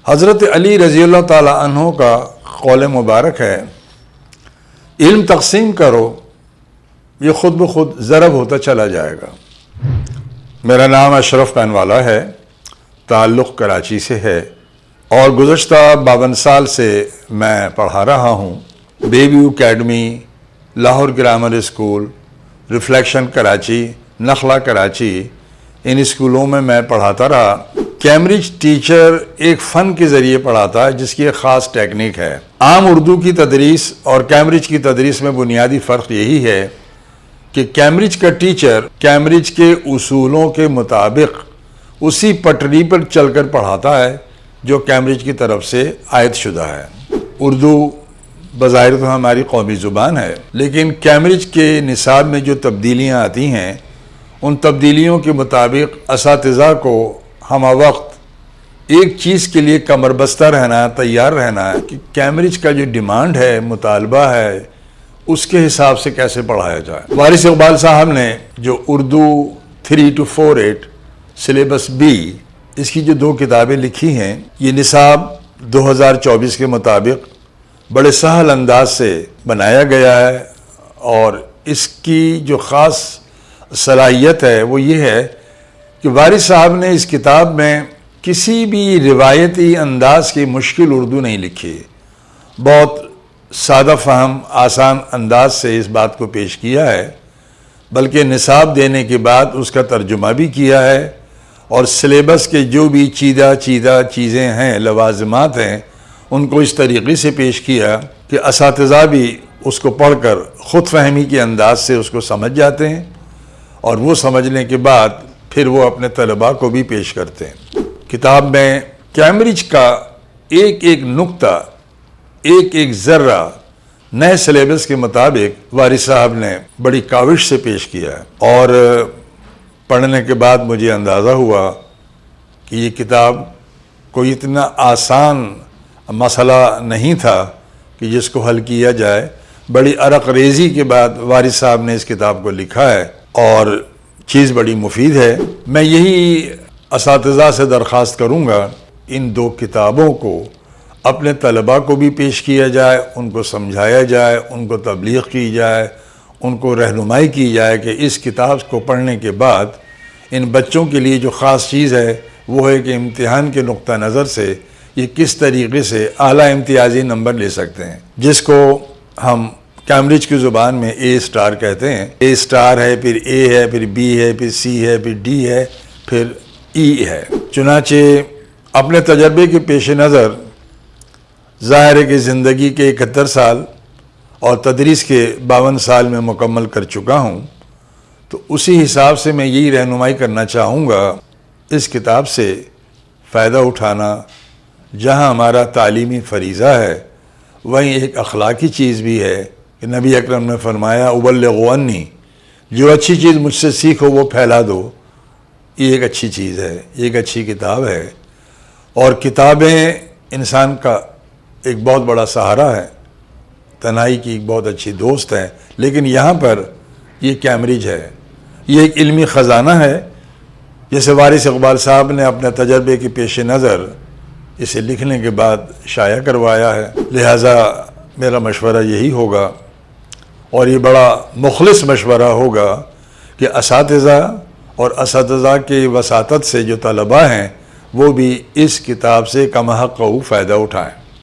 حضرت علی رضی اللہ تعالیٰ عنہ کا قول مبارک ہے، علم تقسیم کرو، یہ خود بخود ضرب ہوتا چلا جائے گا۔ میرا نام اشرف پینوالا ہے، تعلق کراچی سے ہے، اور گزشتہ 52 سال سے میں پڑھا رہا ہوں۔ بیبی academy, Lahore grammar school, reflection Karachi, نخلا کراچی، ان اسکولوں میں پڑھاتا رہا۔ کیمبرج ٹیچر ایک فن کے ذریعے پڑھاتا ہے جس کی ایک خاص ٹیکنیک ہے۔ عام اردو کی تدریس اور کیمبرج کی تدریس میں بنیادی فرق یہی ہے کہ کیمبرج کا ٹیچر کیمبرج کے اصولوں کے مطابق اسی پٹری پر چل کر پڑھاتا ہے جو کیمبرج کی طرف سے عائد شدہ ہے۔ اردو بظاہر تو ہماری قومی زبان ہے، لیکن کیمبرج کے نصاب میں جو تبدیلیاں آتی ہیں ان تبدیلیوں کے مطابق اساتذہ کو ہمہ وقت ایک چیز کے لیے کمر بستہ رہنا ہے، تیار رہنا ہے کہ کیمبرج کا جو ڈیمانڈ ہے، مطالبہ ہے، اس کے حساب سے کیسے پڑھایا جائے۔ وارث اقبال صاحب نے جو اردو 3 to 48 سلیبس بی، اس کی جو 2 کتابیں لکھی ہیں، یہ نصاب 2024 کے مطابق بڑے سہل انداز سے بنایا گیا ہے، اور اس کی جو خاص صلاحیت ہے وہ یہ ہے کہ وارث صاحب نے اس کتاب میں کسی بھی روایتی انداز کی مشکل اردو نہیں لکھی، بہت سادہ فہم آسان انداز سے اس بات کو پیش کیا ہے، بلکہ نصاب دینے کے بعد اس کا ترجمہ بھی کیا ہے، اور سلیبس کے جو بھی چیدہ چیزیں ہیں، لوازمات ہیں، ان کو اس طریقے سے پیش کیا کہ اساتذہ بھی اس کو پڑھ کر خود فہمی کے انداز سے اس کو سمجھ جاتے ہیں، اور وہ سمجھنے کے بعد پھر وہ اپنے طلباء کو بھی پیش کرتے ہیں۔ کتاب میں کیمبرج کا ایک ایک نقطہ، ایک ایک ذرہ نئے سلیبس کے مطابق وارث صاحب نے بڑی کاوش سے پیش کیا ہے، اور پڑھنے کے بعد مجھے اندازہ ہوا کہ یہ کتاب کوئی اتنا آسان مسئلہ نہیں تھا کہ جس کو حل کیا جائے۔ بڑی عرق ریزی کے بعد وارث صاحب نے اس کتاب کو لکھا ہے، اور چیز بڑی مفید ہے۔ میں یہی اساتذہ سے درخواست کروں گا ان 2 کتابوں کو اپنے طلباء کو بھی پیش کیا جائے، ان کو سمجھایا جائے، ان کو تبلیغ کی جائے، ان کو رہنمائی کی جائے کہ اس کتاب کو پڑھنے کے بعد ان بچوں کے لیے جو خاص چیز ہے وہ ہے کہ امتحان کے نقطہ نظر سے یہ کس طریقے سے اعلیٰ امتیازی نمبر لے سکتے ہیں، جس کو ہم کیمبرج کی زبان میں A* کہتے ہیں۔ A* ہے، پھر A ہے، پھر B ہے، پھر C ہے، پھر D ہے، پھر E ہے۔ چنانچہ اپنے تجربے کے پیش نظر ظاہر ہے کہ زندگی کے 71 سال اور تدریس کے 52 سال میں مکمل کر چکا ہوں، تو اسی حساب سے میں یہی رہنمائی کرنا چاہوں گا، اس کتاب سے فائدہ اٹھانا جہاں ہمارا تعلیمی فریضہ ہے، وہیں ایک اخلاقی چیز بھی ہے کہ نبی اکرم نے فرمایا ابلغوا عنی، جو اچھی چیز مجھ سے سیکھو وہ پھیلا دو۔ یہ ایک اچھی چیز ہے، یہ ایک اچھی کتاب ہے، اور کتابیں انسان کا ایک بہت بڑا سہارا ہے، تنہائی کی ایک بہت اچھی دوست ہے، لیکن یہاں پر یہ کیمبرج ہے، یہ ایک علمی خزانہ ہے، جیسے وارث اقبال صاحب نے اپنے تجربے کے پیش نظر اسے لکھنے کے بعد شائع کروایا ہے۔ لہٰذا میرا مشورہ یہی ہوگا، اور یہ بڑا مخلص مشورہ ہوگا، کہ اساتذہ اور اساتذہ کے وساطت سے جو طلباء ہیں وہ بھی اس کتاب سے کم حق فائدہ اٹھائیں۔